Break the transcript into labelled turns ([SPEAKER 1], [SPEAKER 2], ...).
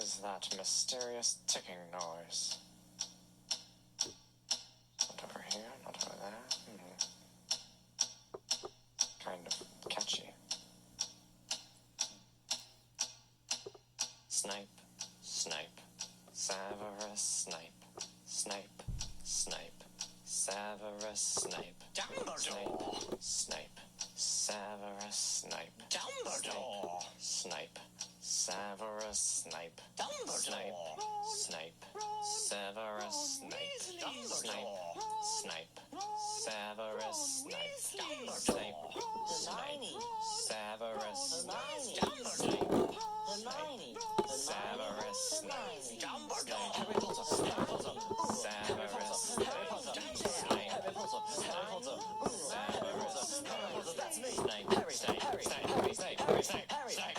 [SPEAKER 1] is that mysterious ticking noise? Not over here, not over there. Kind of catchy. Snape, Snape, Severus Snape, Snape, Snape, Severus Snape,
[SPEAKER 2] Dumbledore!
[SPEAKER 1] Snape, Severus Snape,
[SPEAKER 2] Dumbledore!
[SPEAKER 1] Snape, Severus Snape,
[SPEAKER 2] Dumbledore!
[SPEAKER 1] Snape, Severus Snape, Snape, Snape, Severus Snape, Snape,
[SPEAKER 2] Hermione!
[SPEAKER 1] Severus Snape,
[SPEAKER 2] Dumbledore!
[SPEAKER 1] Hermione, Severus Snape,
[SPEAKER 2] Dumbledore!
[SPEAKER 1] Harry Potter, Harry Potter, Severus Snape, Snape, Harry Potter, Severus Snape,
[SPEAKER 2] That's me!
[SPEAKER 1] Snape,
[SPEAKER 2] Harry,
[SPEAKER 1] Snape,
[SPEAKER 2] Harry,
[SPEAKER 1] Snape,
[SPEAKER 2] Harry,
[SPEAKER 1] Snape,
[SPEAKER 2] Harry,
[SPEAKER 1] Snape,
[SPEAKER 2] Harry,
[SPEAKER 1] Snape,
[SPEAKER 2] Harry,
[SPEAKER 1] Snape.